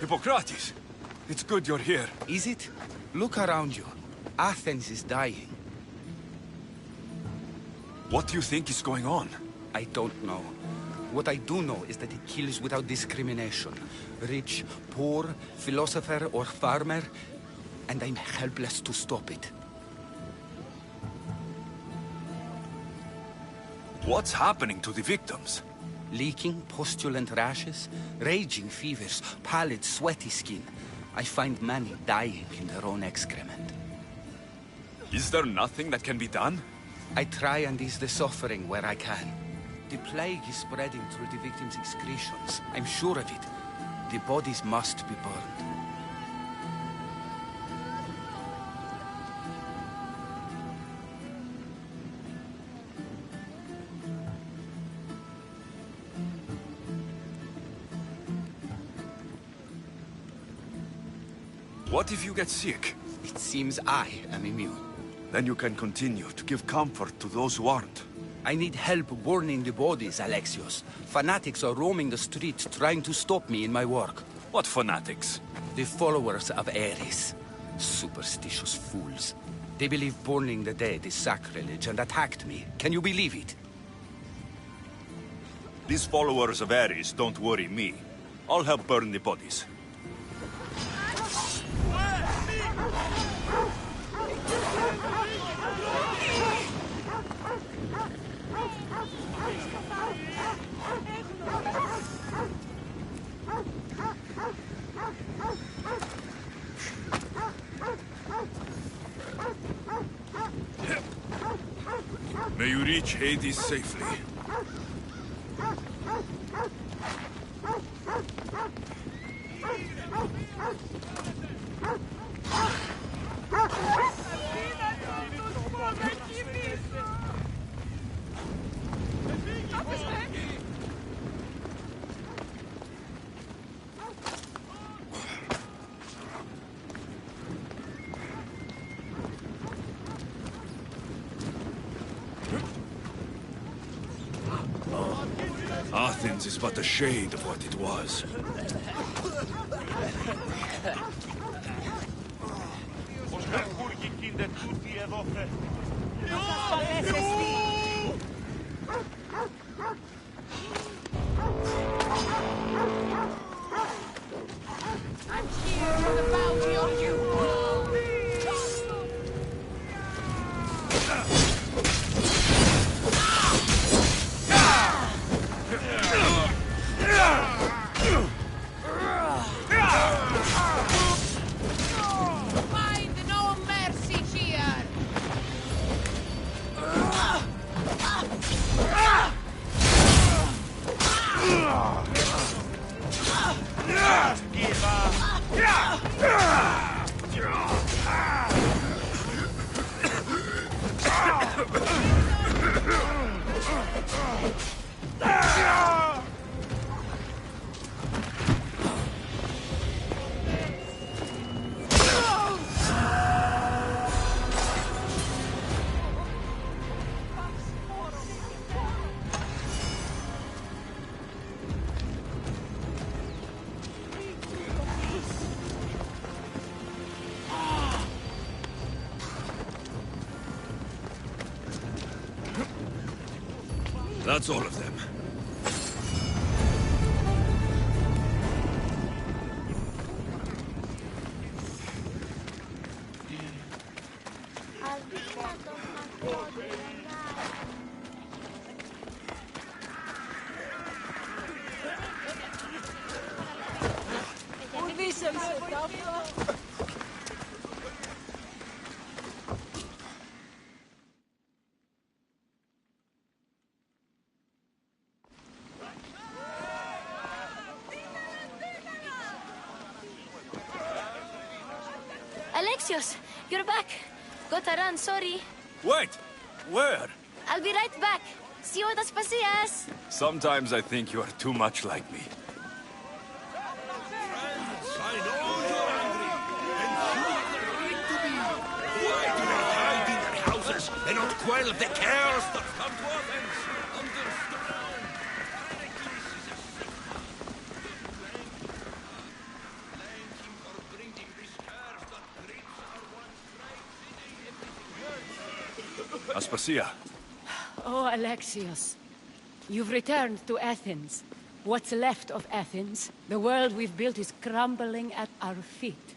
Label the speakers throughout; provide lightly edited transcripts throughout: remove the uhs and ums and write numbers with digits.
Speaker 1: Hippocrates! It's good you're here.
Speaker 2: Is it? Look around you. Athens is dying.
Speaker 1: What do you think is going on?
Speaker 2: I don't know. What I do know is that it kills without discrimination. Rich, poor, philosopher or farmer. And I'm helpless to stop it.
Speaker 1: What's happening to the victims?
Speaker 2: Leaking, postulant rashes, raging fevers, pallid, sweaty skin. I find many dying in their own excrement.
Speaker 1: Is there nothing that can be done?
Speaker 2: I try and ease the suffering where I can. The plague is spreading through the victims' excretions. I'm sure of it. The bodies must be burned.
Speaker 1: What if you get sick?
Speaker 2: It seems I am immune.
Speaker 1: Then you can continue to give comfort to those who aren't.
Speaker 2: I need help burning the bodies, Alexios. Fanatics are roaming the streets trying to stop me in my work.
Speaker 1: What fanatics?
Speaker 2: The followers of Ares. Superstitious fools. They believe burning the dead is sacrilege and attacked me. Can you believe it?
Speaker 1: These followers of Ares don't worry me. I'll help burn the bodies. May you reach Hades safely. Athens is but a shade of what it was.
Speaker 3: I'm here for the bounty of you. Find no mercy here.
Speaker 1: That's all of them.
Speaker 4: Alexios, you're back. Gotta run, sorry.
Speaker 1: Wait! Where?
Speaker 4: I'll be right back. See you at Aspasias.
Speaker 1: Sometimes I think you are too much like me.
Speaker 5: And not quell the chaos that come to Athens. Understand?
Speaker 1: Aspasia,
Speaker 3: Oh, Alexios. You've returned to Athens. What's left of Athens? The world we've built is crumbling at our feet.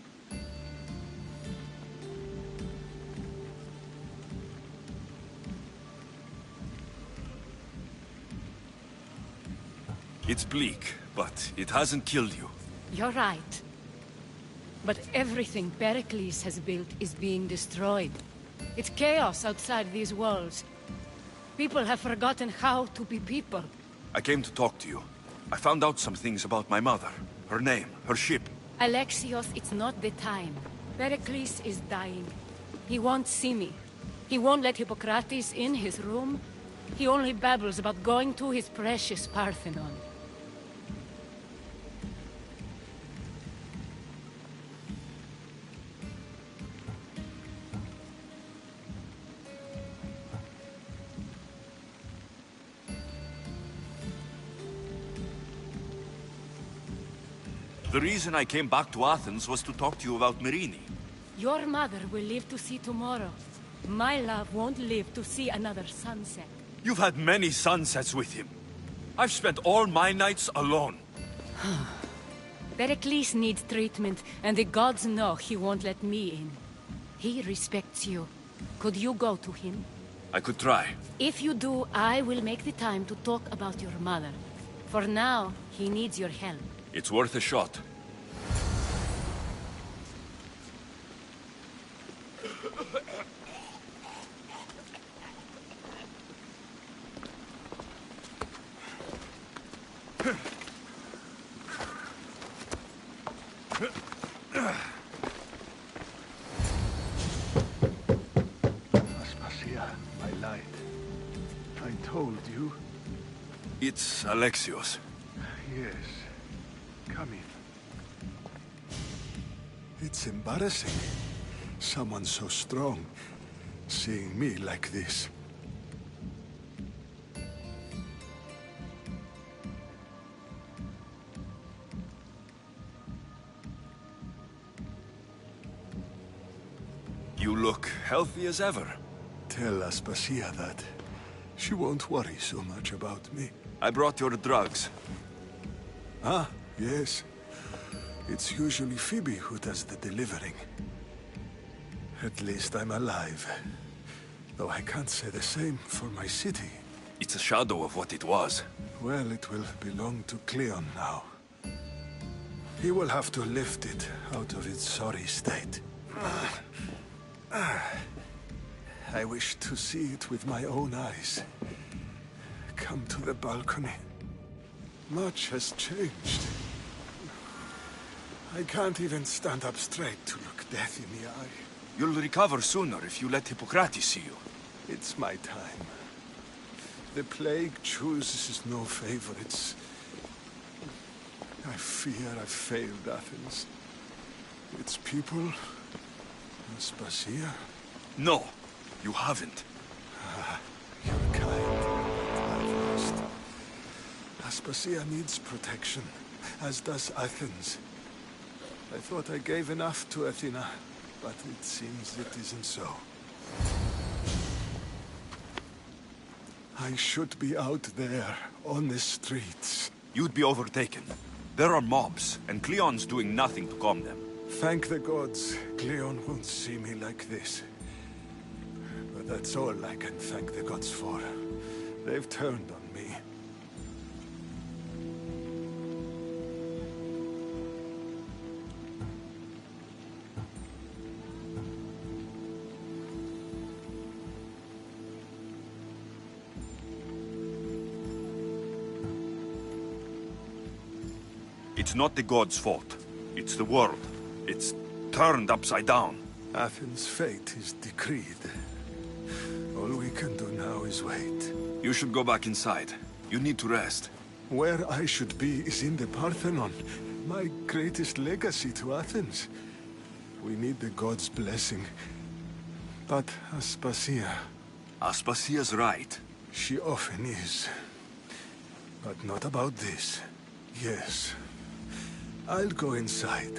Speaker 1: it's bleak, but it hasn't killed you.
Speaker 3: You're right. But everything Pericles has built is being destroyed. It's chaos outside these walls. People have forgotten how to be people.
Speaker 1: I came to talk to you. I found out some things about my mother. Her name, her ship.
Speaker 3: Alexios, it's not the time. Pericles is dying. He won't see me. He won't let Hippocrates in his room. He only babbles about going to his precious Parthenon.
Speaker 1: The reason I came back to Athens was to talk to you about Myrine.
Speaker 3: Your mother will live to see tomorrow. My love won't live to see another sunset.
Speaker 1: You've had many sunsets with him. I've spent all my nights alone.
Speaker 3: Pericles needs treatment, and the gods know he won't let me in. He respects you. Could you go to him?
Speaker 1: I could try.
Speaker 3: If you do, I will make the time to talk about your mother. For now, he needs your help.
Speaker 1: It's worth a shot.
Speaker 6: Aspasia, my light. I told you.
Speaker 1: It's Alexios.
Speaker 6: Yes. Come in. It's embarrassing. Someone so strong, seeing me like this.
Speaker 1: You look healthy as ever.
Speaker 6: Tell Aspasia that. She won't worry so much about me.
Speaker 1: I brought your drugs.
Speaker 6: Ah, yes. It's usually Phoebe who does the delivering. At least I'm alive. Though I can't say the same for my city.
Speaker 1: It's a shadow of what it was.
Speaker 6: Well, it will belong to Cleon now. He will have to lift it out of its sorry state. I wish to see it with my own eyes. Come to the balcony. Much has changed. I can't even stand up straight to look death in the eye.
Speaker 1: You'll recover sooner if you let Hippocrates see you.
Speaker 6: It's my time. The plague chooses no favorites. I fear I've failed Athens. Its people... Aspasia?
Speaker 1: No, you haven't.
Speaker 6: You're kind. I've lost. Aspasia needs protection, as does Athens. I thought I gave enough to Athena, but it seems it isn't so. I should be out there, on the streets.
Speaker 1: You'd be overtaken. There are mobs, and Cleon's doing nothing to calm them.
Speaker 6: Thank the gods, Cleon won't see me like this. But that's all I can thank the gods for. They've turned on me.
Speaker 1: It's not the gods' fault. It's the world. It's turned upside down.
Speaker 6: Athens' fate is decreed. All we can do now is wait.
Speaker 1: You should go back inside. You need to rest.
Speaker 6: Where I should be is in the Parthenon, my greatest legacy to Athens. We need the gods' blessing. But Aspasia...
Speaker 1: Aspasia's right.
Speaker 6: She often is. But not about this. Yes. I'll go inside.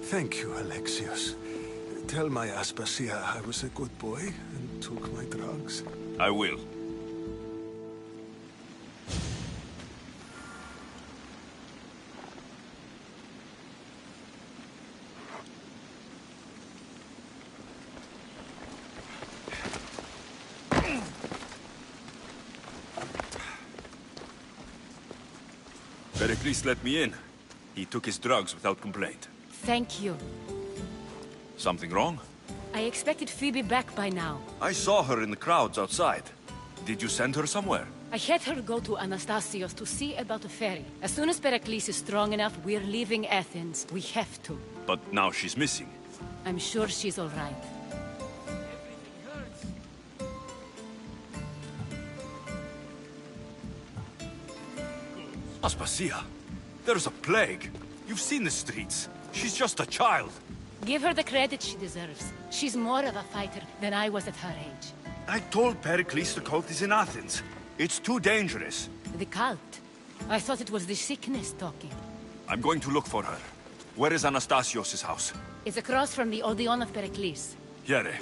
Speaker 6: Thank you, Alexios. Tell my Aspasia I was a good boy and took my drugs.
Speaker 1: I will. Pericles let me in. He took his drugs without complaint.
Speaker 3: Thank you.
Speaker 1: Something wrong?
Speaker 3: I expected Phoebe back by now.
Speaker 1: I saw her in the crowds outside. Did you send her somewhere?
Speaker 3: I had her go to Anastasios to see about a ferry. As soon as Pericles is strong enough, we're leaving Athens. We have to.
Speaker 1: But now she's missing.
Speaker 3: I'm sure she's all right.
Speaker 1: Aspasia, there's a plague. You've seen the streets. She's just a child.
Speaker 3: Give her the credit she deserves. She's more of a fighter than I was at her age.
Speaker 1: I told Pericles the cult is in Athens. It's too dangerous.
Speaker 3: The cult? I thought it was the sickness talking.
Speaker 1: I'm going to look for her. Where is Anastasios' house?
Speaker 3: It's across from the Odeon of Pericles.
Speaker 1: Here.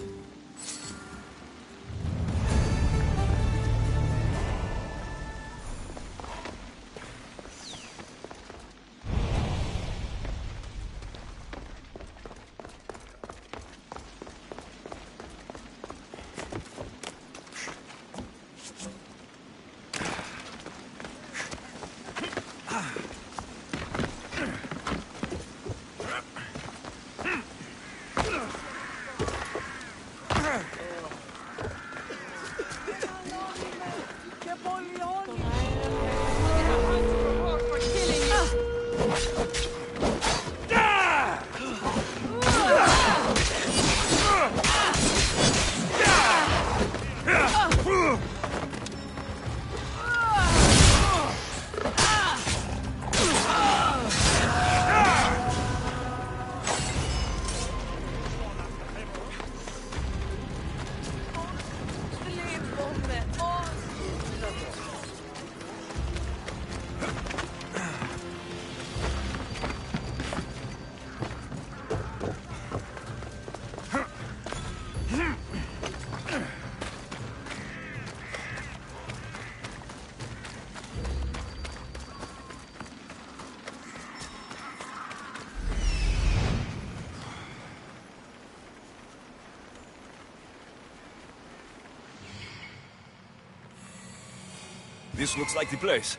Speaker 1: This looks like the place.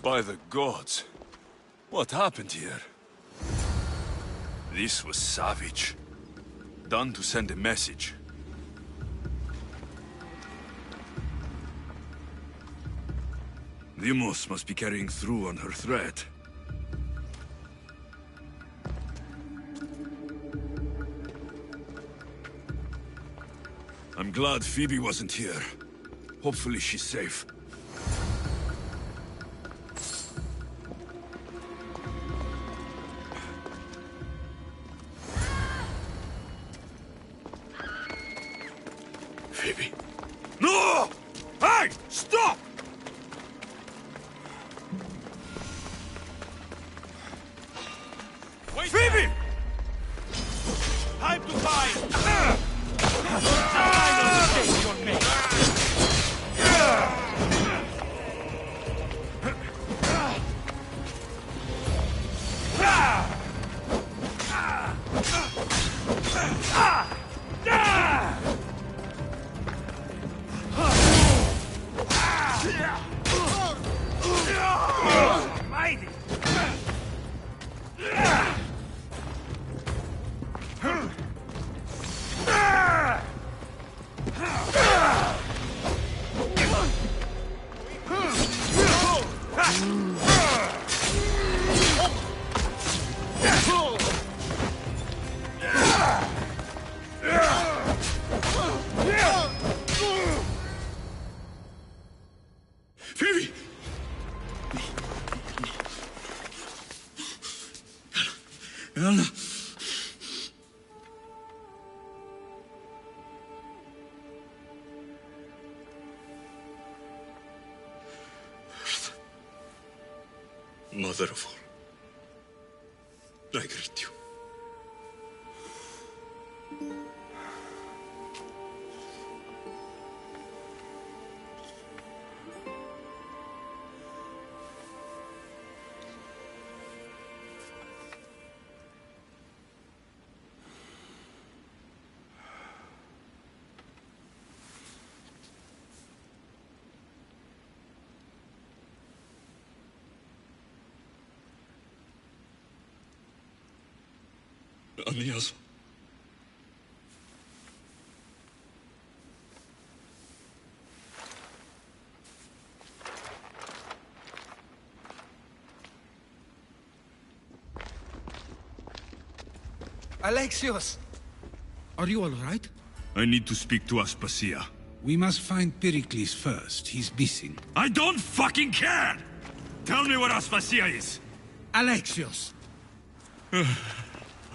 Speaker 1: By the gods, what happened here? This was savage. Done to send a message. Demos must be carrying through on her threat. I'm glad Phoebe wasn't here. Hopefully she's safe. Phoebe. No! Hey! Stop! Wait, Phoebe!
Speaker 5: to fight! Final mistake you'll make! Mighty!
Speaker 6: Phoebe! Anna! Mother of all, I greet you. Anias.
Speaker 2: Alexios!
Speaker 7: Are you all right?
Speaker 1: I need to speak to Aspasia.
Speaker 7: We must find Pericles first. He's missing.
Speaker 1: I don't fucking care! Tell me where Aspasia is!
Speaker 7: Alexios!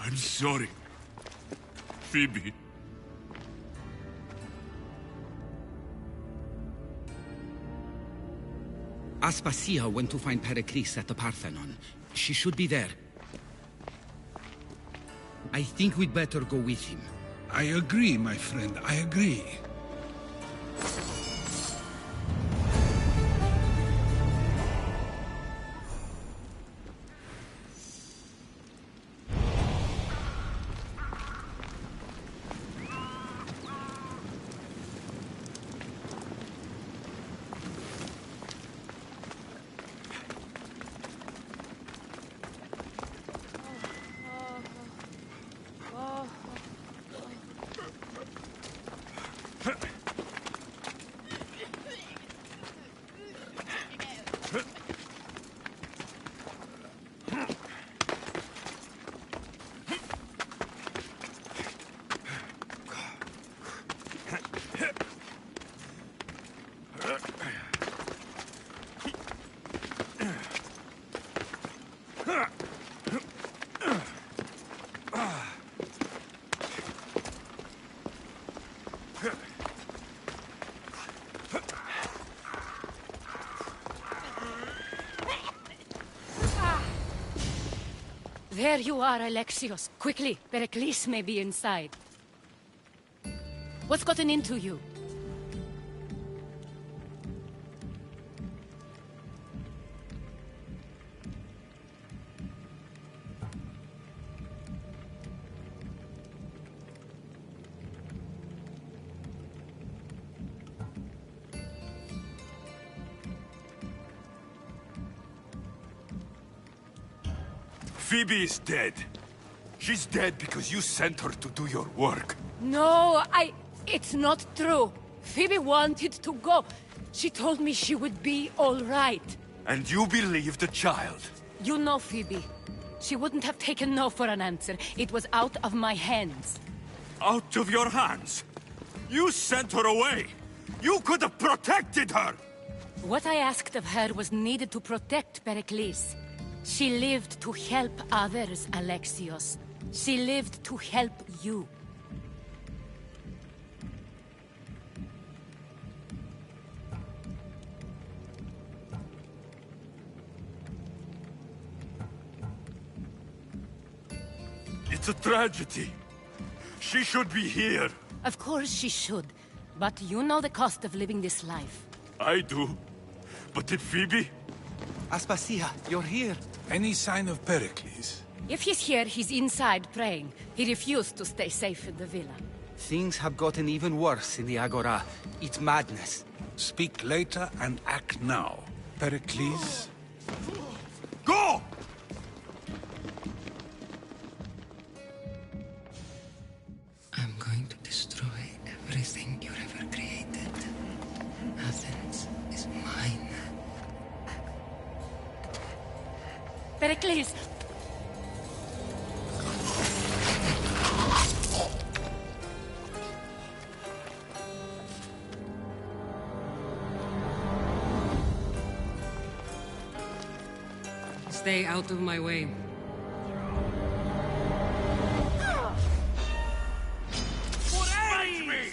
Speaker 1: I'm sorry. Phoebe.
Speaker 2: Aspasia went to find Pericles at the Parthenon. She should be there. I think we'd better go with him.
Speaker 7: I agree, my friend. I agree.
Speaker 3: There you are, Alexios. Quickly, Pericles may be inside. What's gotten into you?
Speaker 1: Phoebe is dead. She's dead because you sent her to do your work.
Speaker 3: No, It's not true. Phoebe wanted to go. She told me she would be all right.
Speaker 1: And you believe the child?
Speaker 3: You know Phoebe. She wouldn't have taken no for an answer. It was out of my hands.
Speaker 1: Out of your hands? You sent her away! You could have protected her!
Speaker 3: What I asked of her was needed to protect Pericles. She lived to help others, Alexios. She lived to help you.
Speaker 1: It's a tragedy. She should be here.
Speaker 3: Of course she should. But you know the cost of living this life.
Speaker 1: I do. But did Phoebe?
Speaker 2: Aspasia, you're here.
Speaker 6: Any sign of Pericles?
Speaker 3: If he's here, he's inside praying. He refused to stay safe in the villa.
Speaker 2: Things have gotten even worse in the Agora. It's madness.
Speaker 7: Speak later and act now. Pericles?
Speaker 1: Go!
Speaker 8: I'm going to destroy everything you've ever created. Athens is mine.
Speaker 3: Pericles!
Speaker 8: Stay out of my way.
Speaker 1: Fight me!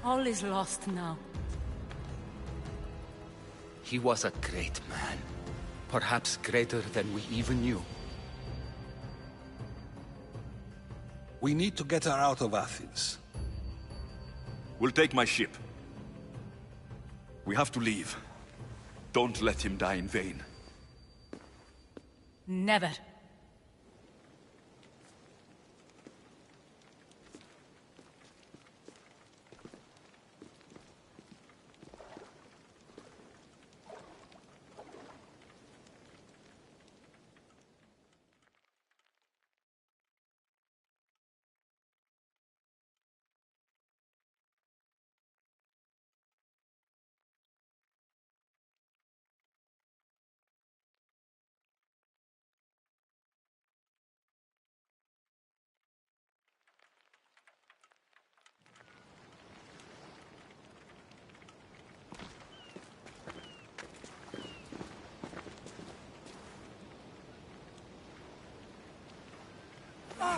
Speaker 3: All is lost now.
Speaker 2: He was a great man. Perhaps greater than we even knew.
Speaker 7: We need to get her out of Athens.
Speaker 1: We'll take my ship. We have to leave. Don't let him die in vain.
Speaker 3: Never.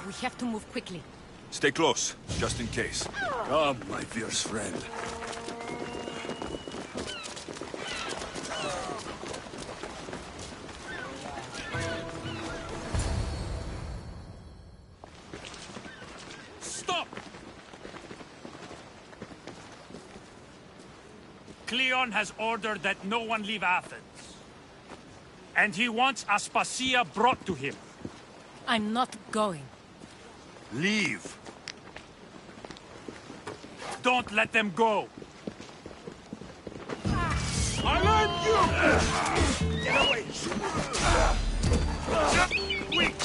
Speaker 3: We have to move quickly.
Speaker 1: Stay close, just in case. Come, my fierce friend.
Speaker 5: Stop! Cleon has ordered that no one leave Athens. And he wants Aspasia brought to him.
Speaker 3: I'm not going.
Speaker 1: Leave.
Speaker 5: Don't let them go. I learned you! Get away! Weak!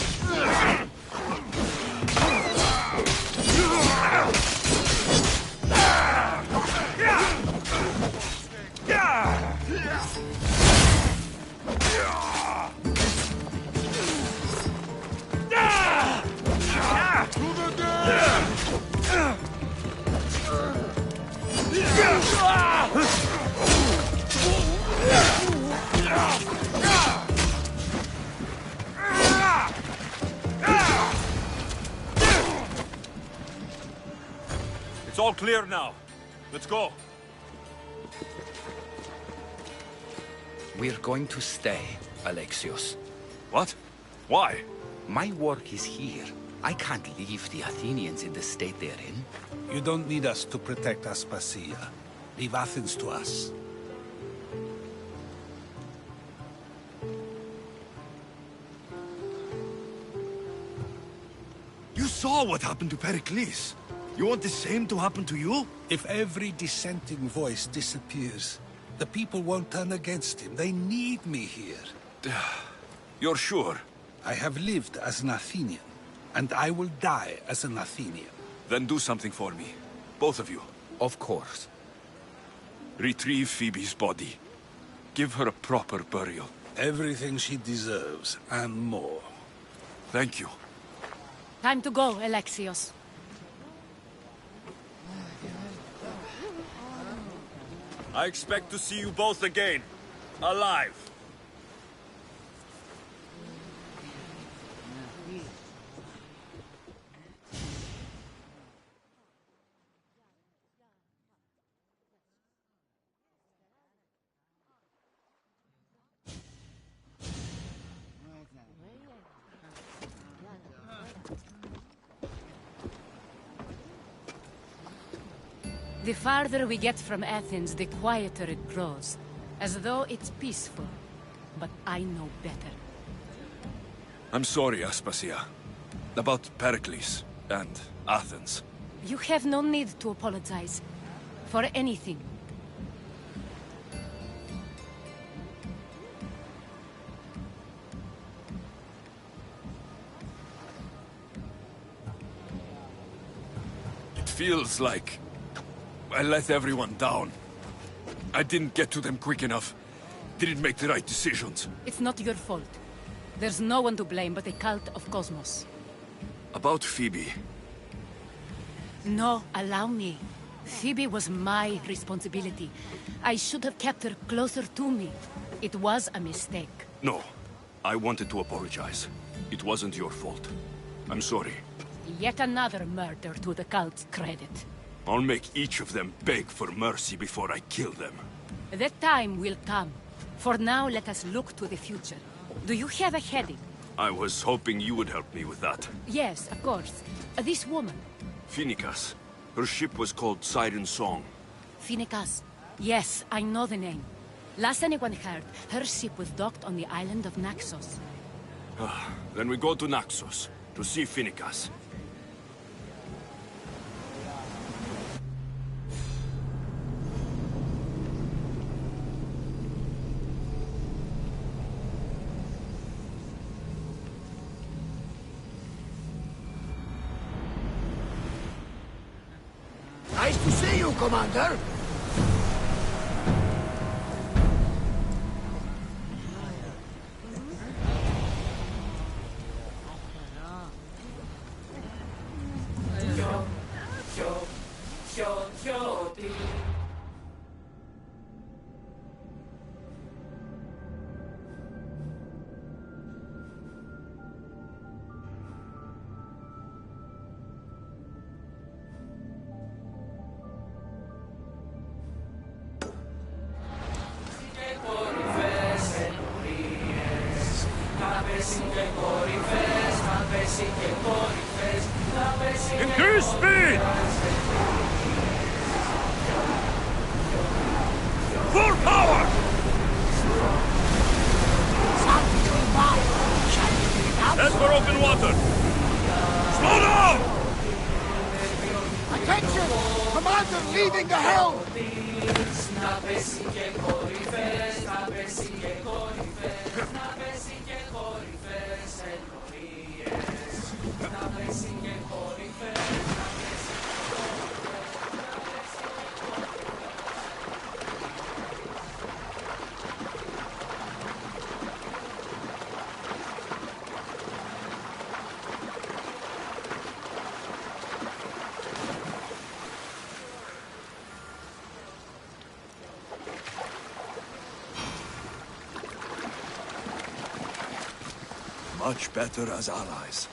Speaker 1: It's all clear now. Let's go.
Speaker 2: We're going to stay, Alexios.
Speaker 1: What? Why?
Speaker 2: My work is here. I can't leave the Athenians in the state they're in.
Speaker 7: You don't need us to protect Aspasia. Leave Athens to us.
Speaker 1: You saw what happened to Pericles. You want the same to happen to you?
Speaker 7: If every dissenting voice disappears, the people won't turn against him. They need me here.
Speaker 1: You're sure?
Speaker 7: I have lived as an Athenian, and I will die as an Athenian.
Speaker 1: Then do something for me. Both of you.
Speaker 2: Of course.
Speaker 1: Retrieve Phoebe's body. Give her a proper burial.
Speaker 7: Everything she deserves, and more.
Speaker 1: Thank you.
Speaker 3: Time to go, Alexios.
Speaker 1: I expect to see you both again. Alive.
Speaker 3: The farther we get from Athens, the quieter it grows. As though it's peaceful. But I know better.
Speaker 1: I'm sorry, Aspasia. About Pericles and Athens.
Speaker 3: You have no need to apologize. For anything.
Speaker 1: It feels like I let everyone down. I didn't get to them quick enough. Didn't make the right decisions.
Speaker 3: It's not your fault. There's no one to blame but the cult of Cosmos.
Speaker 1: About Phoebe.
Speaker 3: No, allow me. Phoebe was my responsibility. I should have kept her closer to me. It was a mistake.
Speaker 1: No. I wanted to apologize. It wasn't your fault. I'm sorry.
Speaker 3: Yet another murder to the cult's credit.
Speaker 1: I'll make each of them beg for mercy before I kill them.
Speaker 3: That time will come. For now, let us look to the future. Do you have a heading?
Speaker 1: I was hoping you would help me with that.
Speaker 3: Yes, of course. This woman.
Speaker 1: Phoenicas. Her ship was called Siren Song.
Speaker 3: Phoenicas. Yes, I know the name. Last anyone heard, her ship was docked on the island of Naxos.
Speaker 1: Then we go to Naxos, to see Phoenicas.
Speaker 9: Nice to see you, Commander.
Speaker 5: Increase speed! Full power! Head for open water! Slow down!
Speaker 9: Attention! Commander leaving the helm!
Speaker 1: Much better as allies.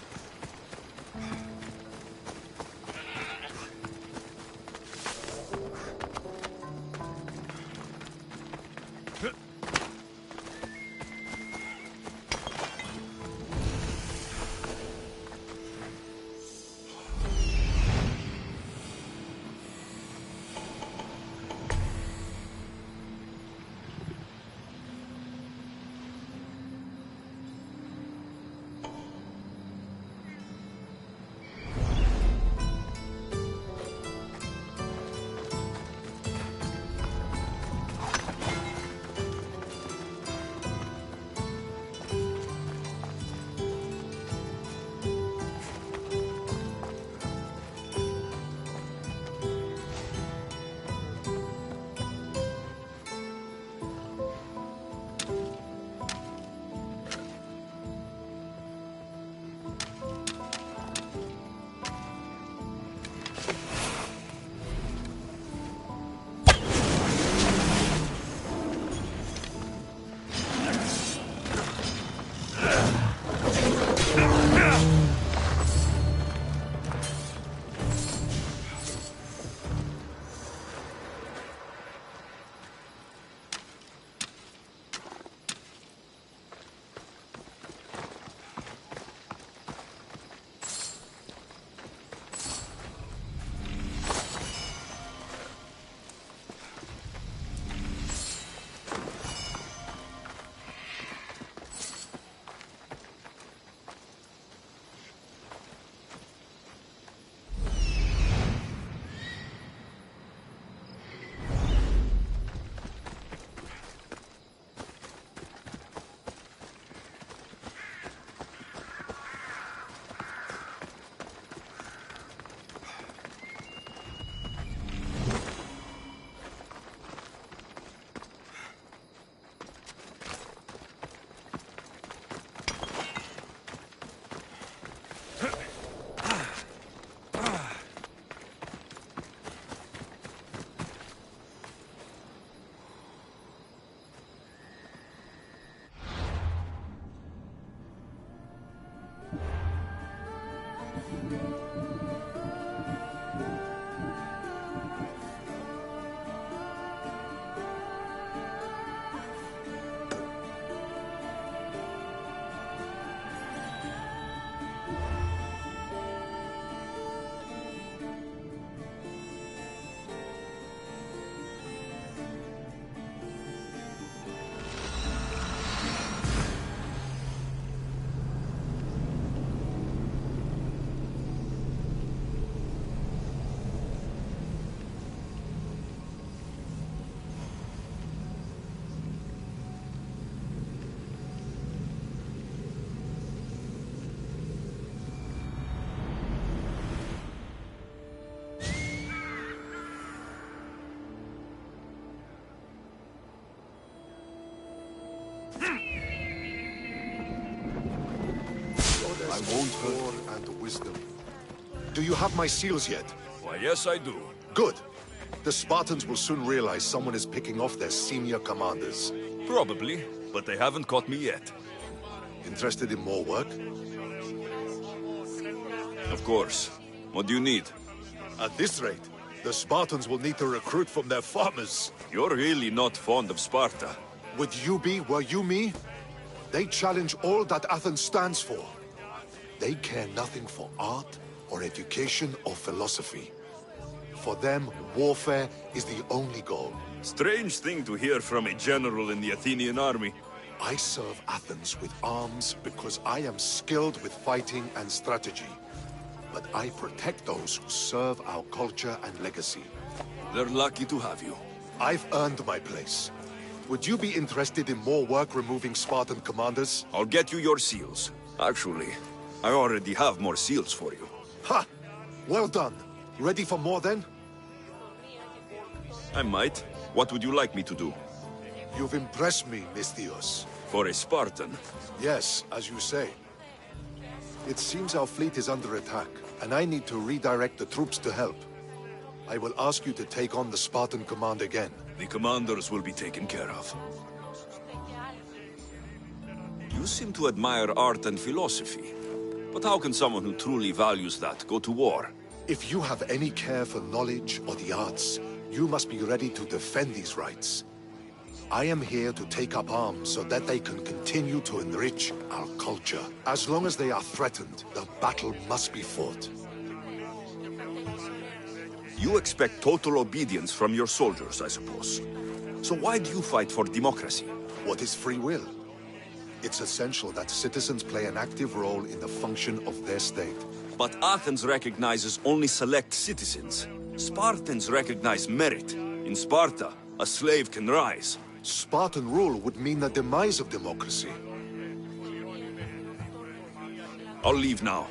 Speaker 1: I won't hurt.
Speaker 10: War and wisdom. Do you have my seals yet?
Speaker 1: Why, yes, I do.
Speaker 10: Good. The Spartans will soon realize someone is picking off their senior commanders.
Speaker 1: Probably, but they haven't caught me yet.
Speaker 10: Interested in more work?
Speaker 1: Of course. What do you need?
Speaker 10: At this rate, the Spartans will need to recruit from their farmers.
Speaker 1: You're really not fond of Sparta.
Speaker 10: Would you be, were you me? They challenge all that Athens stands for. They care nothing for art, or education, or philosophy. For them, warfare is the only goal.
Speaker 1: Strange thing to hear from a general in the Athenian army.
Speaker 10: I serve Athens with arms because I am skilled with fighting and strategy. But I protect those who serve our culture and legacy.
Speaker 1: They're lucky to have you.
Speaker 10: I've earned my place. Would you be interested in more work removing Spartan commanders?
Speaker 1: I'll get you your seals. Actually, I already have more seals for you.
Speaker 10: Ha! Well done. Ready for more then?
Speaker 1: I might. What would you like me to do?
Speaker 10: You've impressed me, Misthios.
Speaker 1: For a Spartan?
Speaker 10: Yes, as you say. It seems our fleet is under attack, and I need to redirect the troops to help. I will ask you to take on the Spartan command again.
Speaker 1: The commanders will be taken care of. You seem to admire art and philosophy. But how can someone who truly values that go to war?
Speaker 10: If you have any care for knowledge or the arts, you must be ready to defend these rights. I am here to take up arms so that they can continue to enrich our culture. As long as they are threatened, the battle must be fought.
Speaker 1: You expect total obedience from your soldiers, I suppose. So why do you fight for democracy?
Speaker 10: What is free will? It's essential that citizens play an active role in the function of their state.
Speaker 1: But Athens recognizes only select citizens. Spartans recognize merit. In Sparta, a slave can rise.
Speaker 10: Spartan rule would mean the demise of democracy.
Speaker 1: I'll leave now.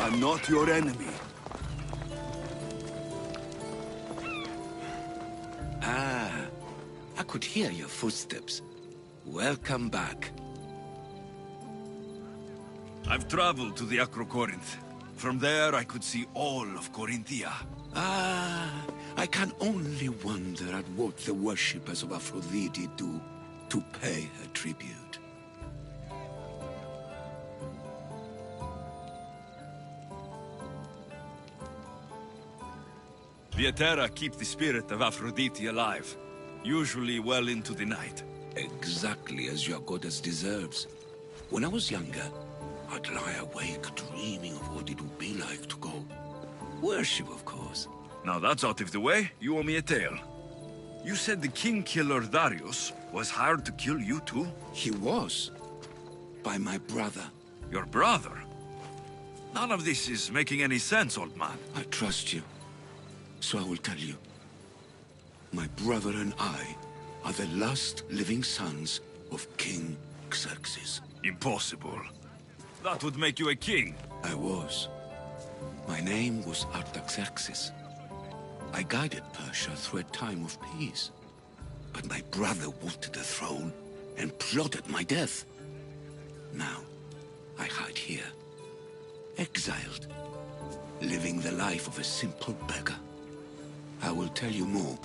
Speaker 1: I'm not your enemy.
Speaker 11: Ah, I could hear your footsteps. Welcome back.
Speaker 1: I've traveled to the Acrocorinth. From there, I could see all of Corinthia.
Speaker 11: Ah, I can only wonder at what the worshippers of Aphrodite do to pay her tribute.
Speaker 1: The Aetera keep the spirit of Aphrodite alive, usually well into the night.
Speaker 11: Exactly as your goddess deserves. When I was younger, I'd lie awake dreaming of what it would be like to go. Worship, of course.
Speaker 1: Now that's out of the way, you owe me a tale. You said the king killer Darius was hired to kill you too?
Speaker 11: He was. By my brother.
Speaker 1: Your brother? None of this is making any sense, old man.
Speaker 11: I trust you. So I will tell you. My brother and I are the last living sons of King Xerxes.
Speaker 1: Impossible. That would make you a king.
Speaker 11: I was. My name was Artaxerxes. I guided Persia through a time of peace. But my brother wanted the throne and plotted my death. Now, I hide here. Exiled. Living the life of a simple beggar. I will tell you more.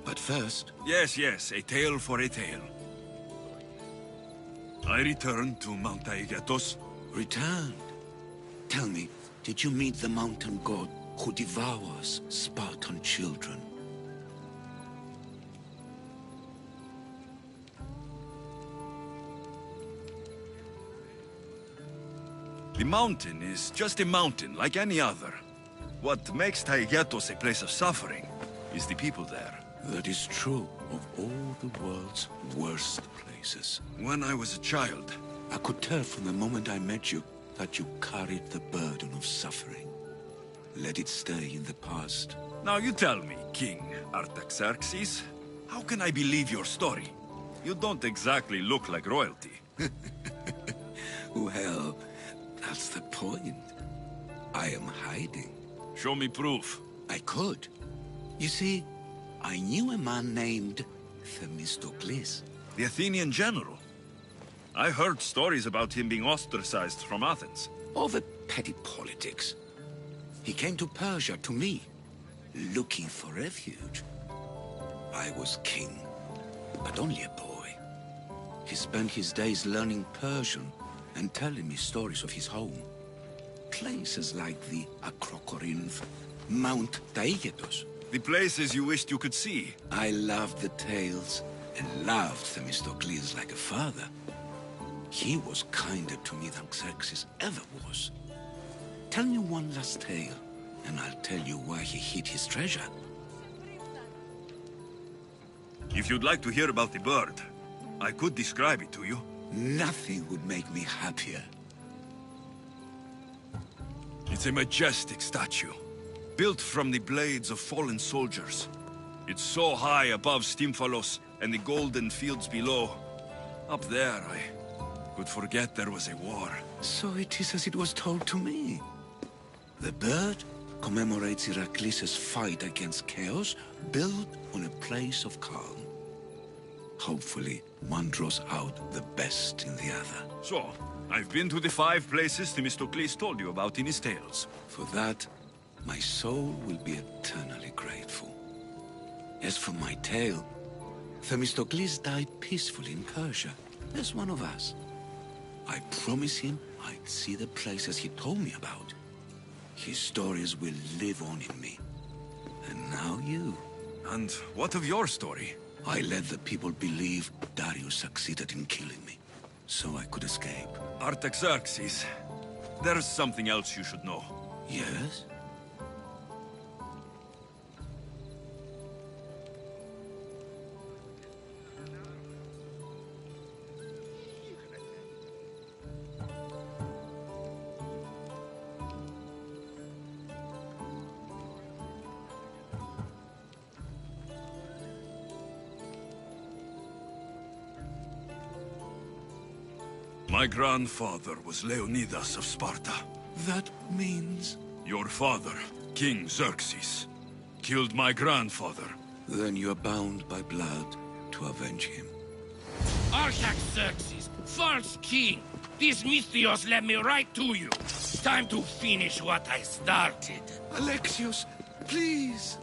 Speaker 11: But first...
Speaker 1: Yes, a tale for a tale. I returned to Mount Aegetos.
Speaker 11: Returned? Tell me, did you meet the mountain god who devours Spartan children?
Speaker 1: The mountain is just a mountain, like any other. What makes Taygetos a place of suffering is the people there.
Speaker 11: That is true of all the world's worst places.
Speaker 1: When I was a child...
Speaker 11: I could tell from the moment I met you that you carried the burden of suffering. Let it stay in the past.
Speaker 1: Now you tell me, King Artaxerxes, how can I believe your story? You don't exactly look like royalty.
Speaker 11: Well, that's the point. I am hiding.
Speaker 1: Show me proof.
Speaker 11: I could. You see, I knew a man named Themistocles.
Speaker 1: The Athenian general. I heard stories about him being ostracized from Athens.
Speaker 11: Over petty politics. He came to Persia to me, looking for refuge. I was king, but only a boy. He spent his days learning Persian and telling me stories of his home. Places like the Acrocorinth, Mount Taygetos.
Speaker 1: The places you wished you could see.
Speaker 11: I loved the tales and loved Themistocles like a father. He was kinder to me than Xerxes ever was. Tell me one last tale, and I'll tell you why he hid his treasure.
Speaker 1: If you'd like to hear about the bird, I could describe it to you.
Speaker 11: Nothing would make me happier.
Speaker 1: It's a majestic statue, built from the blades of fallen soldiers. It's so high above Stymphalos and the golden fields below. Up there, I could forget there was a war.
Speaker 11: So it is as it was told to me. The bird commemorates Heracles' fight against chaos, built on a place of calm. Hopefully, one draws out the best in the other.
Speaker 1: So, I've been to the 5 places Themistocles told you about in his tales.
Speaker 11: For that, my soul will be eternally grateful. As for my tale, Themistocles died peacefully in Persia, as one of us. I promised him I'd see the places he told me about. His stories will live on in me. And now you.
Speaker 1: And what of your story?
Speaker 11: I let the people believe Darius succeeded in killing me, so I could escape.
Speaker 1: Artaxerxes, there's something else you should know.
Speaker 11: Yes?
Speaker 1: My grandfather was Leonidas of Sparta.
Speaker 11: That means...
Speaker 1: Your father, King Xerxes, killed my grandfather.
Speaker 11: Then you're bound by blood to avenge him.
Speaker 5: Artaxerxes, false king!
Speaker 12: These Mythios led me right to you. Time to finish what I started.
Speaker 11: Alexios, please.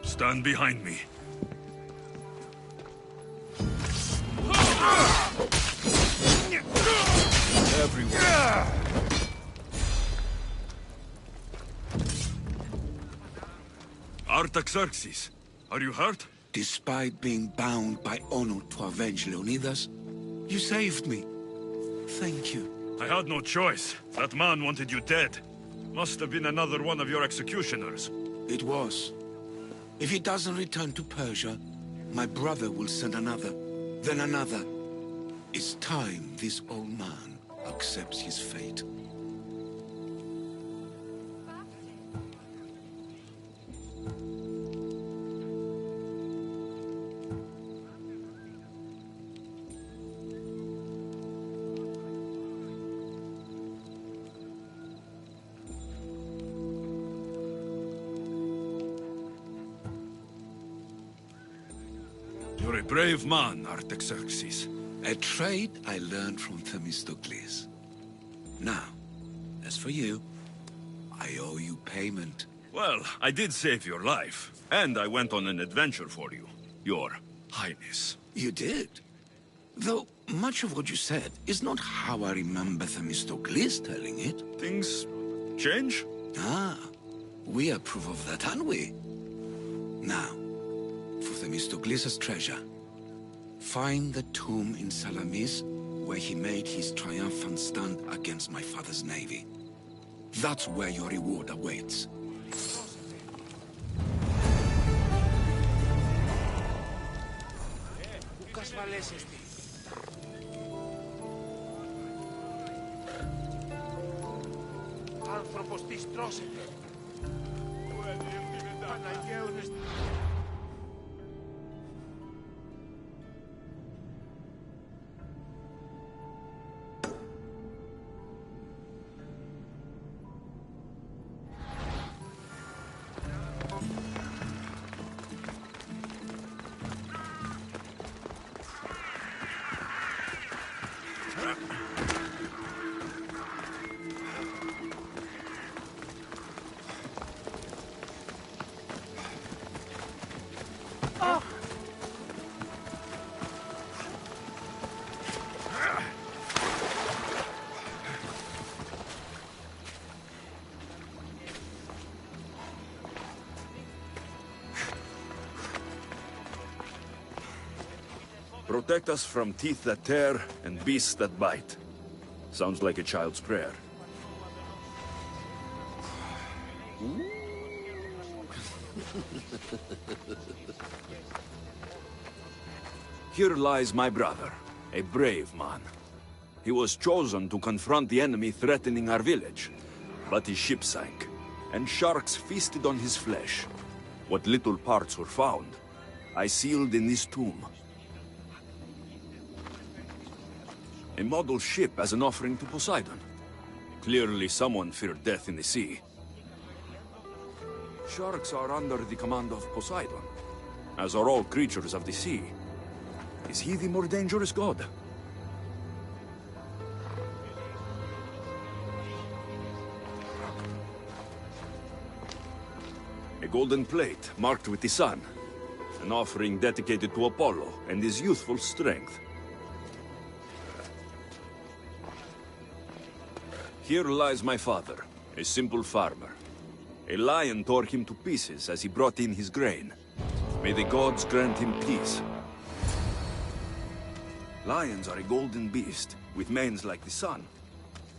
Speaker 1: Stand behind me. Everyone. Artaxerxes, are you hurt?
Speaker 11: Despite being bound by honor to avenge Leonidas, you saved me. Thank you.
Speaker 1: I had no choice. That man wanted you dead. Must have been another one of your executioners.
Speaker 11: It was. If he doesn't return to Persia, my brother will send another, then another. It's time this old man accepts his fate.
Speaker 1: You're a brave man, Artaxerxes.
Speaker 11: A trait I learned from Themistocles. Now, as for you, I owe you payment.
Speaker 1: Well, I did save your life, and I went on an adventure for you, Your Highness.
Speaker 11: You did? Though much of what you said is not how I remember Themistocles telling it.
Speaker 1: Things change?
Speaker 11: Ah, we approve of that, aren't we? Now, for Themistocles' treasure, find the tomb in Salamis where he made his triumphant stand against my father's navy. That's where your reward awaits.
Speaker 9: Άνθρωπος της τρώσεται. Παναγέωνες.
Speaker 1: Protect us from teeth that tear and beasts that bite. Sounds like a child's prayer. Here lies my brother, a brave man. He was chosen to confront the enemy threatening our village, but his ship sank, and sharks feasted on his flesh. What little parts were found, I sealed in this tomb. A model ship as an offering to Poseidon. Clearly someone feared death in the sea. Sharks are under the command of Poseidon, as are all creatures of the sea. Is he the more dangerous god? A golden plate marked with the sun. An offering dedicated to Apollo and his youthful strength. Here lies my father, a simple farmer. A lion tore him to pieces as he brought in his grain. May the gods grant him peace. Lions are a golden beast, with manes like the sun.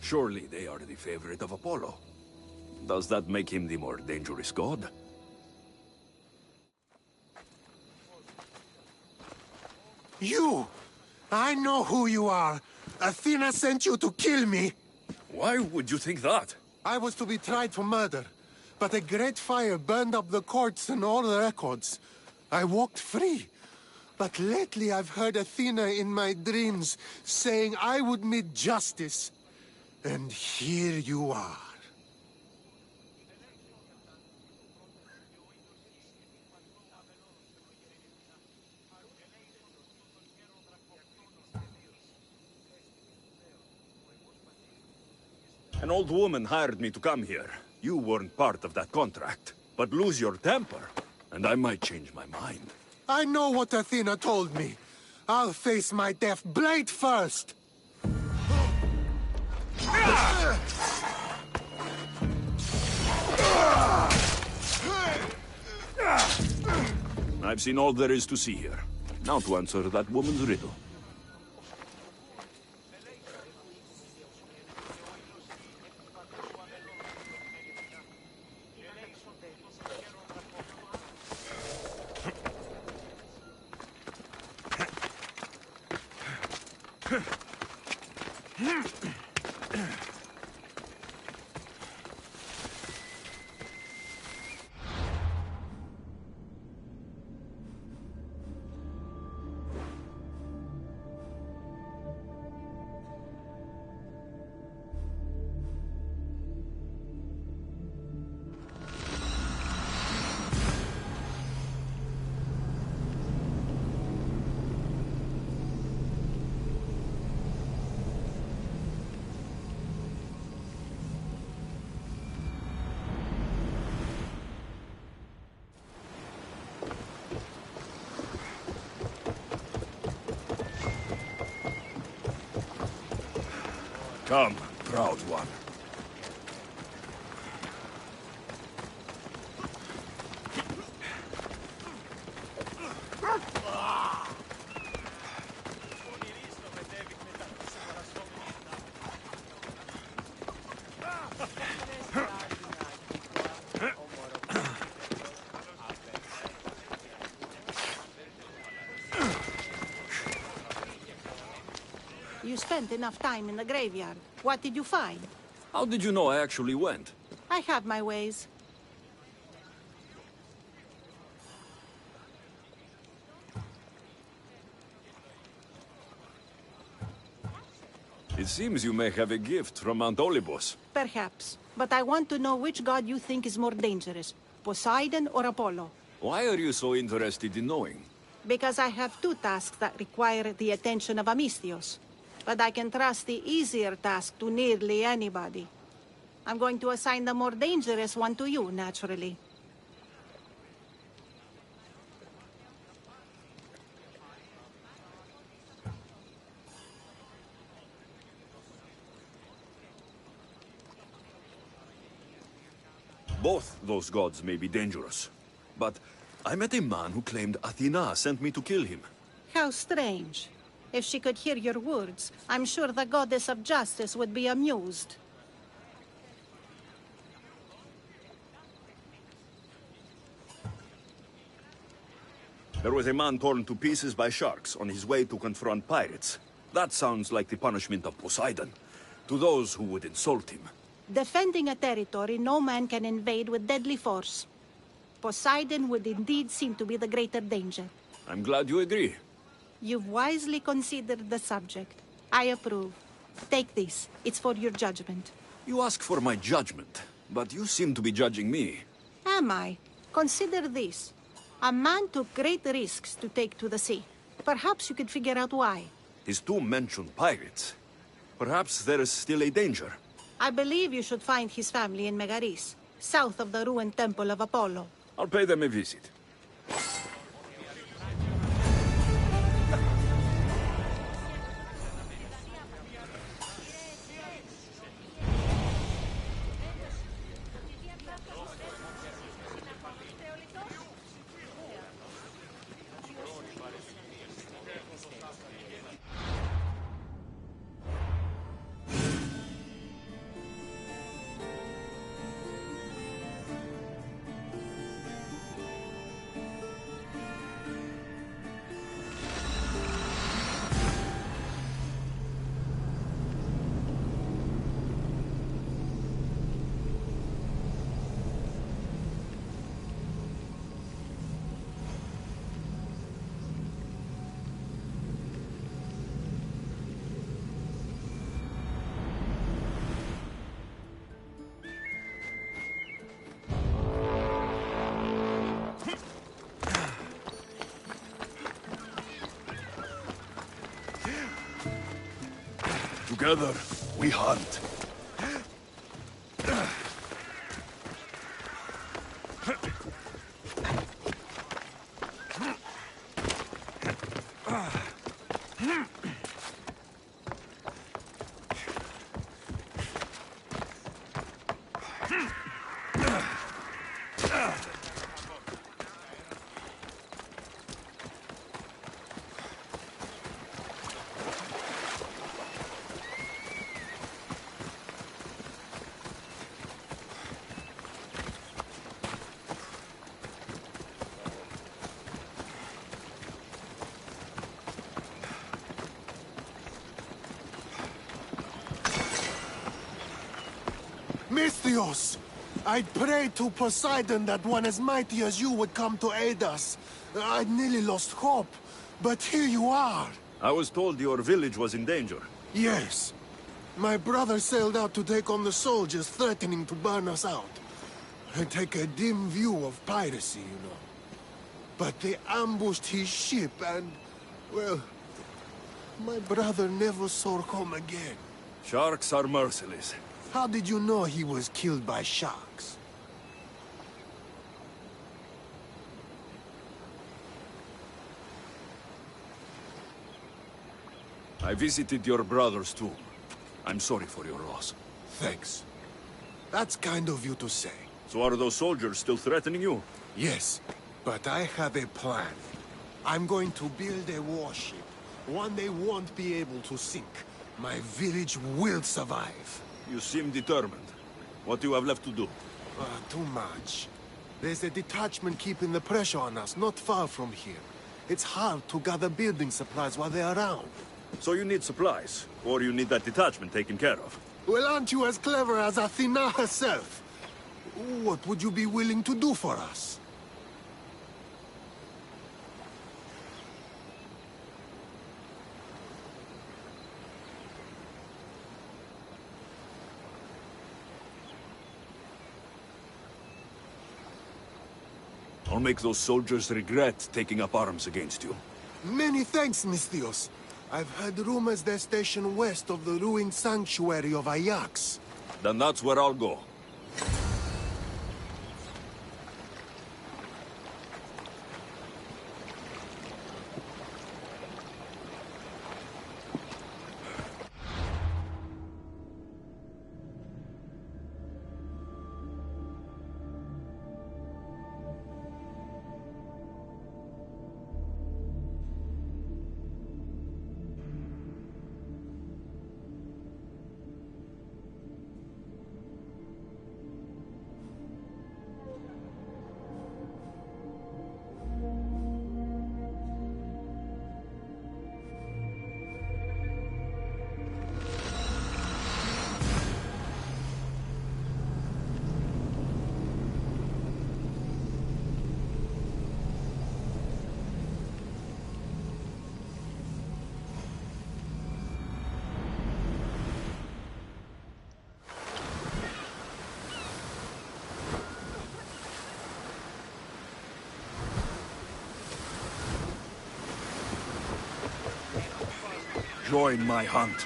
Speaker 1: Surely they are the favorite of Apollo. Does that make him the more dangerous god?
Speaker 9: You! I know who you are. Athena sent you to kill me.
Speaker 1: Why would you think that?
Speaker 9: I was to be tried for murder, but a great fire burned up the courts and all the records. I walked free. But lately I've heard Athena in my dreams saying I would meet justice. And here you are.
Speaker 1: An old woman hired me to come here. You weren't part of that contract. But lose your temper, and I might change my mind.
Speaker 9: I know what Athena told me. I'll face my death blade first!
Speaker 1: I've seen all there is to see here. Now to answer that woman's riddle. Come, proud one.
Speaker 13: You spent enough time in the graveyard. What did you find?
Speaker 1: How did you know I actually went?
Speaker 13: I have my ways.
Speaker 1: It seems you may have a gift from Mount Olympus.
Speaker 13: Perhaps. But I want to know which god you think is more dangerous, Poseidon or Apollo.
Speaker 1: Why are you so interested in knowing?
Speaker 13: Because I have two tasks that require the attention of Amistios. But I can trust the easier task to nearly anybody. I'm going to assign the more dangerous one to you, naturally.
Speaker 1: Both those gods may be dangerous. But I met a man who claimed Athena sent me to kill him.
Speaker 13: How strange. If she could hear your words, I'm sure the goddess of justice would be amused.
Speaker 1: There was a man torn to pieces by sharks on his way to confront pirates. That sounds like the punishment of Poseidon, to those who would insult him.
Speaker 13: Defending a territory no man can invade with deadly force. Poseidon would indeed seem to be the greater danger.
Speaker 1: I'm glad you agree.
Speaker 13: You've wisely considered the subject. I approve. Take this. It's for your judgment.
Speaker 1: You ask for my judgment, but you seem to be judging me.
Speaker 13: Am I? Consider this. A man took great risks to take to the sea. Perhaps you could figure out why.
Speaker 1: His tomb mentioned pirates. Perhaps there is still a danger.
Speaker 13: I believe you should find his family in Megaris, south of the ruined temple of Apollo.
Speaker 1: I'll pay them a visit. Together, we hunt.
Speaker 9: Misthios! I'd prayed to Poseidon that one as mighty as you would come to aid us. I'd nearly lost hope, but here you are.
Speaker 1: I was told your village was in danger.
Speaker 9: Yes. My brother sailed out to take on the soldiers threatening to burn us out. I take a dim view of piracy, you know. But they ambushed his ship and, well, my brother never saw home again.
Speaker 1: Sharks are merciless.
Speaker 9: How did you know he was killed by sharks?
Speaker 1: I visited your brother's tomb. I'm sorry for your loss.
Speaker 9: Thanks. That's kind of you to say.
Speaker 1: So are those soldiers still threatening you?
Speaker 9: Yes, but I have a plan. I'm going to build a warship. One they won't be able to sink. My village will survive.
Speaker 1: You seem determined. What do you have left to do?
Speaker 9: Too much. There's a detachment keeping the pressure on us, not far from here. It's hard to gather building supplies while they're around.
Speaker 1: So you need supplies, or you need that detachment taken care of.
Speaker 9: Well, aren't you as clever as Athena herself? What would you be willing to do for us?
Speaker 1: I'll make those soldiers regret taking up arms against you.
Speaker 9: Many thanks, Misthios. I've heard rumors they're stationed west of the ruined sanctuary of Ajax.
Speaker 1: Then that's where I'll go. Join my hunt.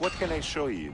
Speaker 14: What can I show you?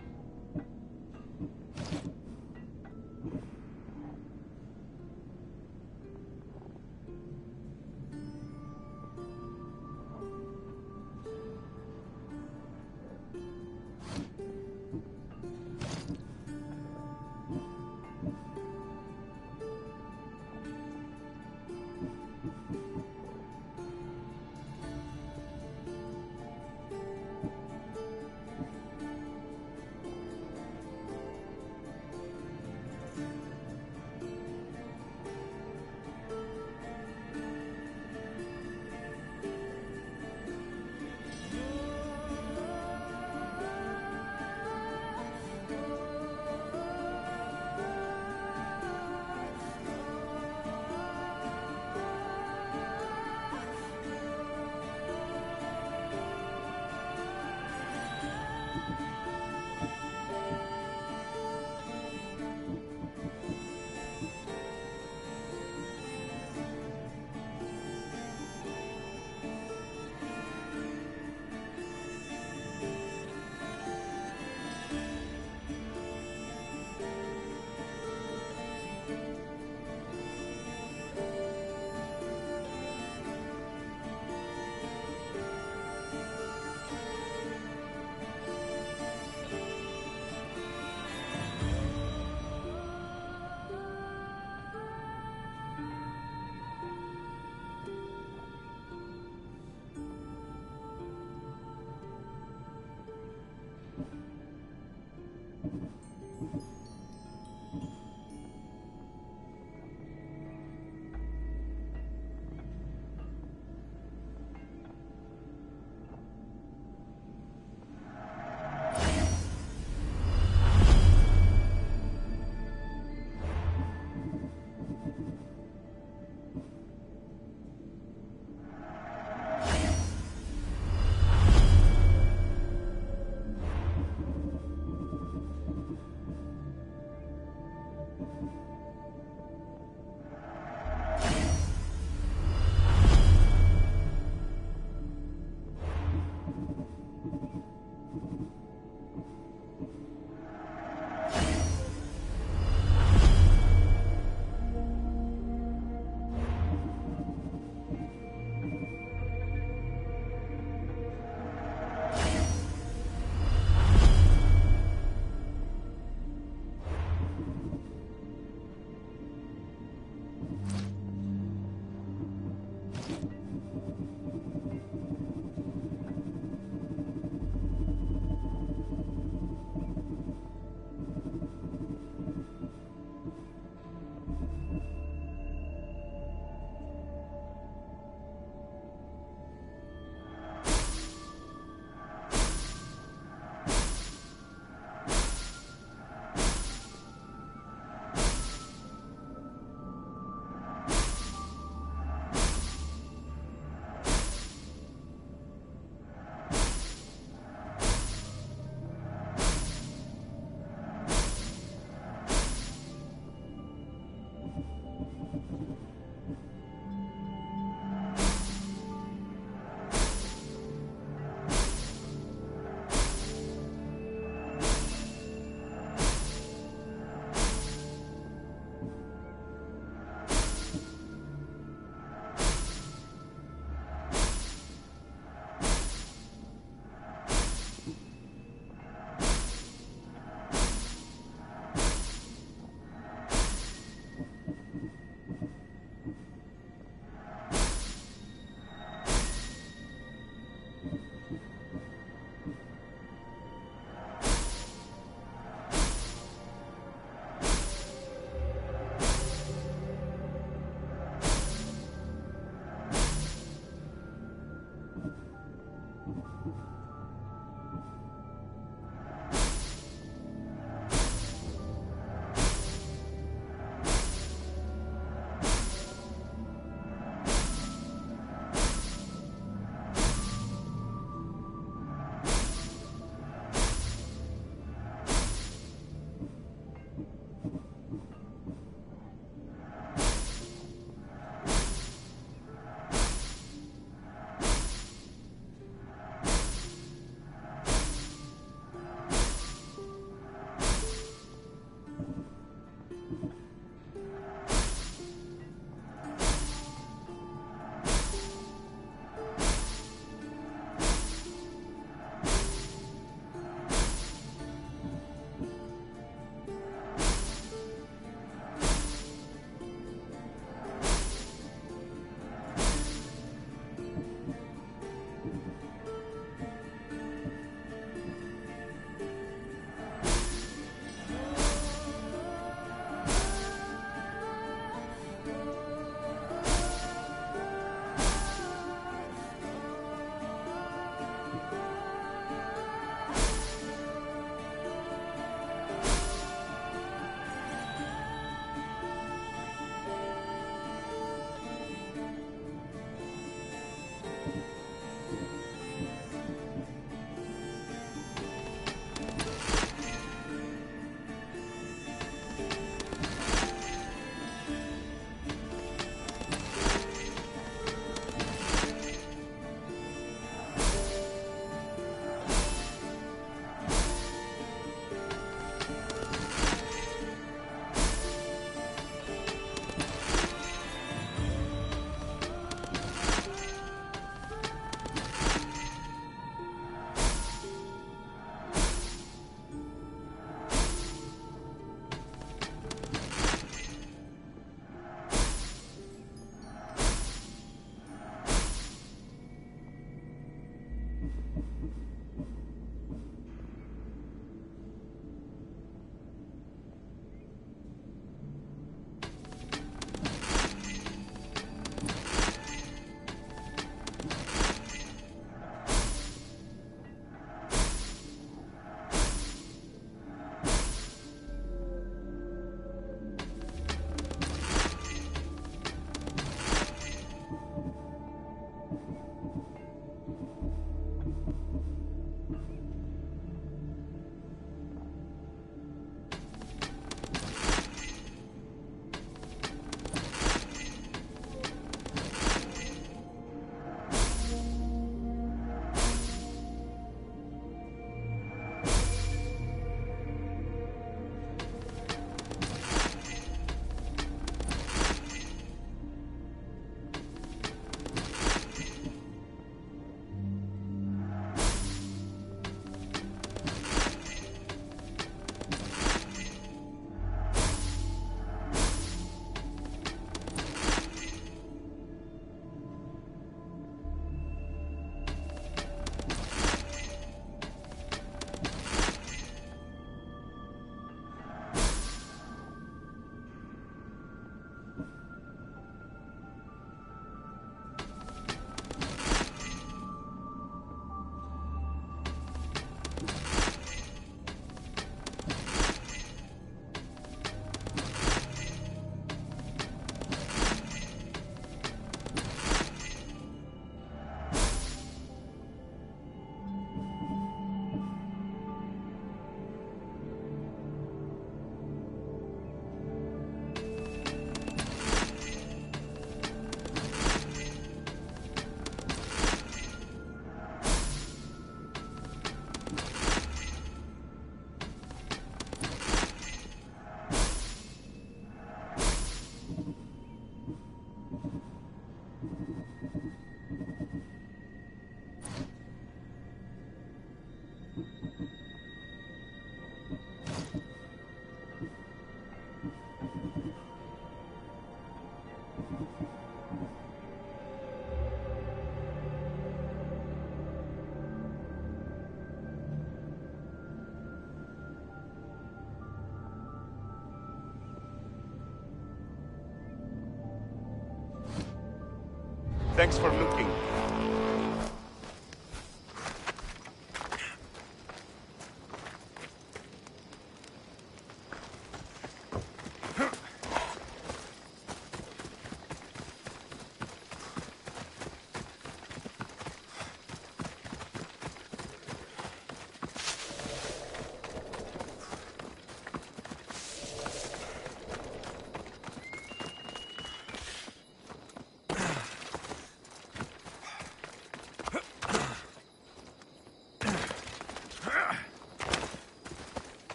Speaker 14: Thanks for looking.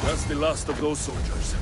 Speaker 1: That's the last of those soldiers.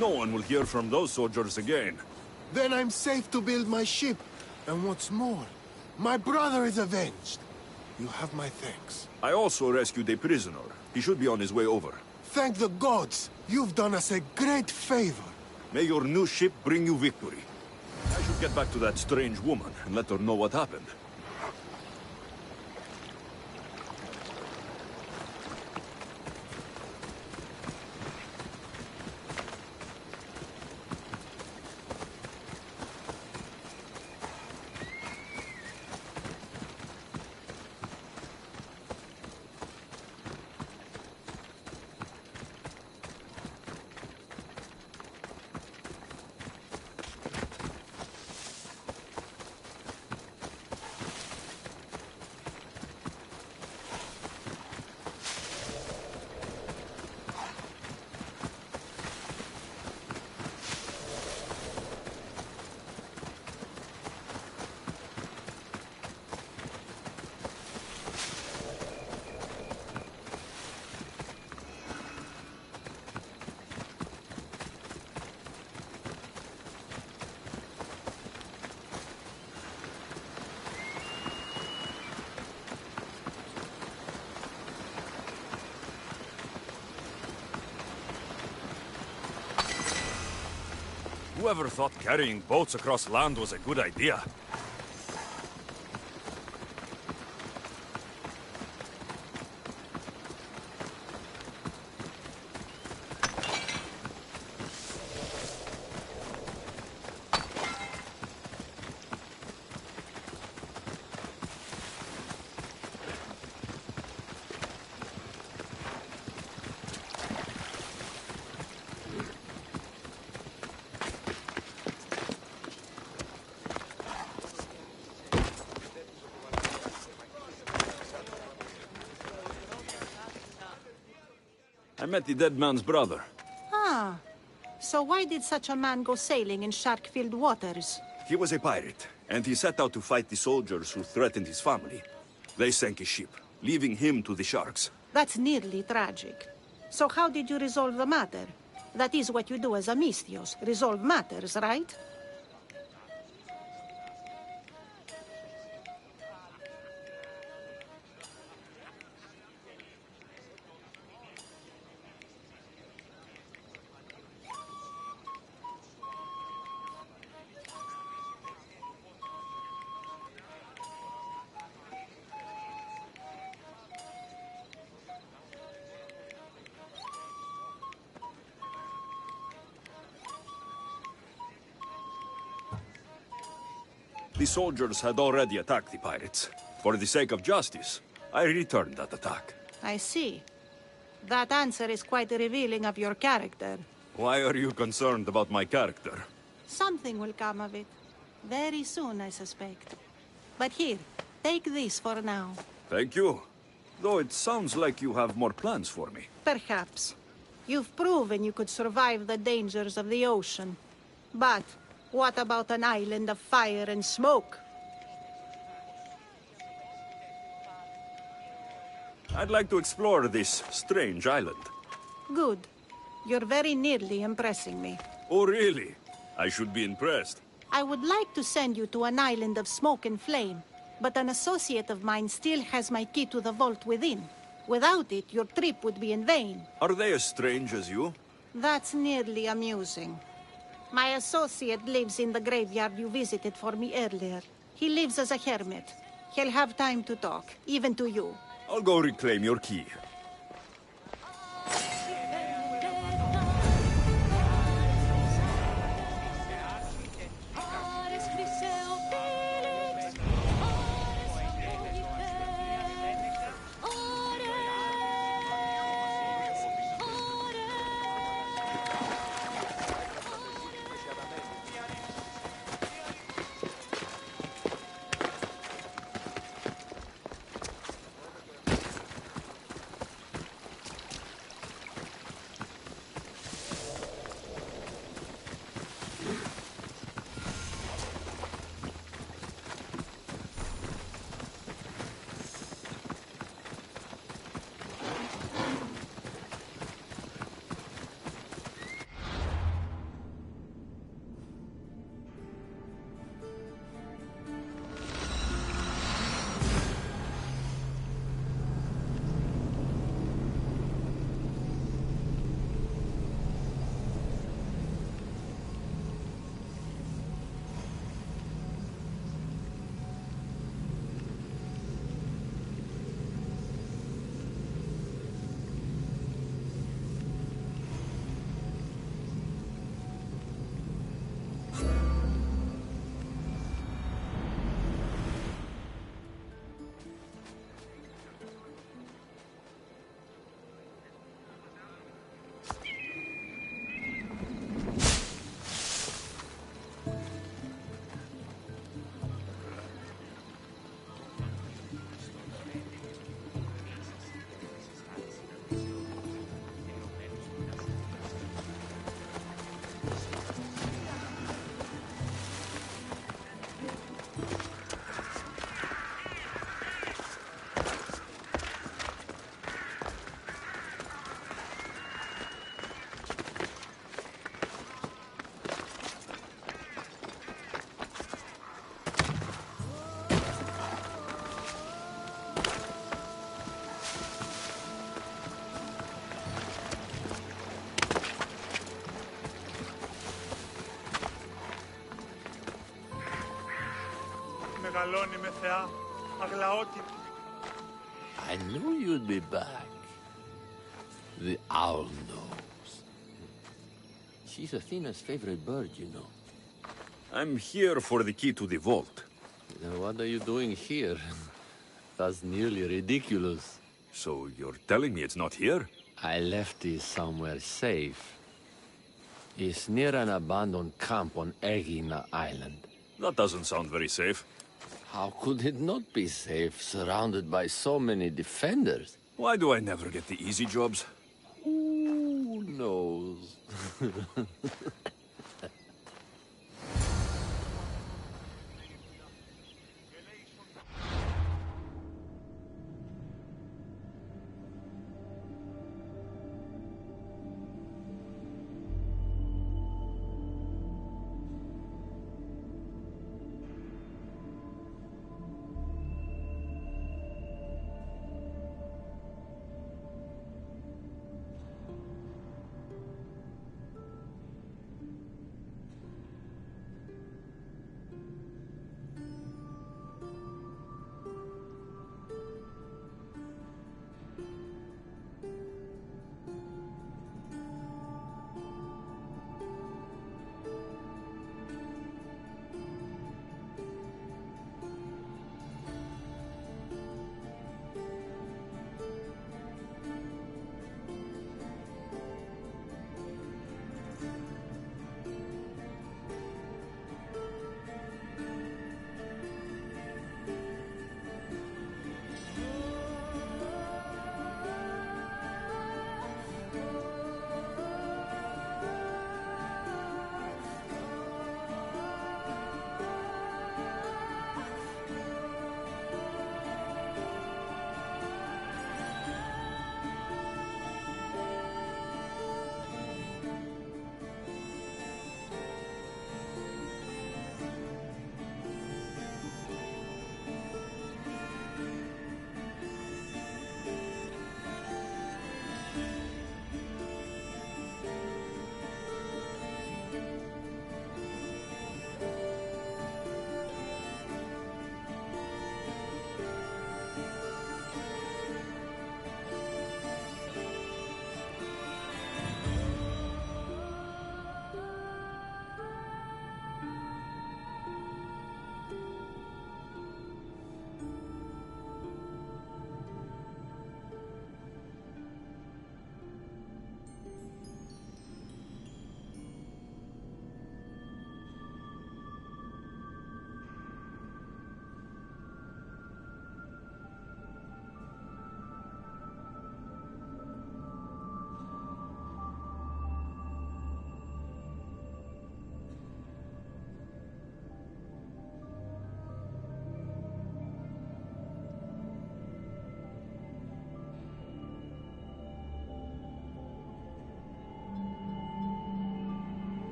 Speaker 1: No one will hear from those soldiers again.
Speaker 9: Then I'm safe to build my ship. And what's more, my brother is avenged. You have my thanks.
Speaker 1: I also rescued a prisoner. He should be on his way over.
Speaker 9: Thank the gods. You've done us a great favor.
Speaker 1: May your new ship bring you victory. I should get back to that strange woman and let her know what happened. Whoever thought carrying boats across land was a good idea? I met the dead man's brother.
Speaker 13: Ah. So why did such a man go sailing in shark-filled waters?
Speaker 1: He was a pirate, and he set out to fight the soldiers who threatened his family. They sank his ship, leaving him to the sharks.
Speaker 13: That's nearly tragic. So how did you resolve the matter? That is what you do as a Misthios, resolve matters, right?
Speaker 1: The soldiers had already attacked the pirates. For the sake of justice, I returned that attack.
Speaker 13: I see. That answer is quite revealing of your character.
Speaker 1: Why are you concerned about my character?
Speaker 13: Something will come of it. Very soon, I suspect. But here, take this for now.
Speaker 1: Thank you. Though it sounds like you have more plans for me.
Speaker 13: Perhaps. You've proven you could survive the dangers of the ocean. But what about an island of fire and smoke?
Speaker 1: I'd like to explore this strange island.
Speaker 13: Good. You're very nearly impressing me.
Speaker 1: Oh, really? I should be impressed.
Speaker 13: I would like to send you to an island of smoke and flame, but an associate of mine still has my key to the vault within. Without it, your trip would be in vain.
Speaker 1: Are they as strange as you?
Speaker 13: That's nearly amusing. My associate lives in the graveyard you visited for me earlier. He lives as a hermit. He'll have time to talk, even to you.
Speaker 1: I'll go reclaim your key.
Speaker 5: μεγαλώνει με θεά, αγλαότυπη.
Speaker 15: I knew you'd be back. The owl knows. She's Athena's favorite bird, you know.
Speaker 16: I'm here for the key to the vault.
Speaker 15: What are you doing here? That's nearly ridiculous.
Speaker 16: So you're telling me it's not here?
Speaker 15: I left it somewhere safe. It's near an abandoned camp on Egina Island.
Speaker 16: That doesn't sound very safe.
Speaker 15: How could it not be safe, surrounded by so many defenders?
Speaker 16: Why do I never get the easy jobs?
Speaker 15: Who knows?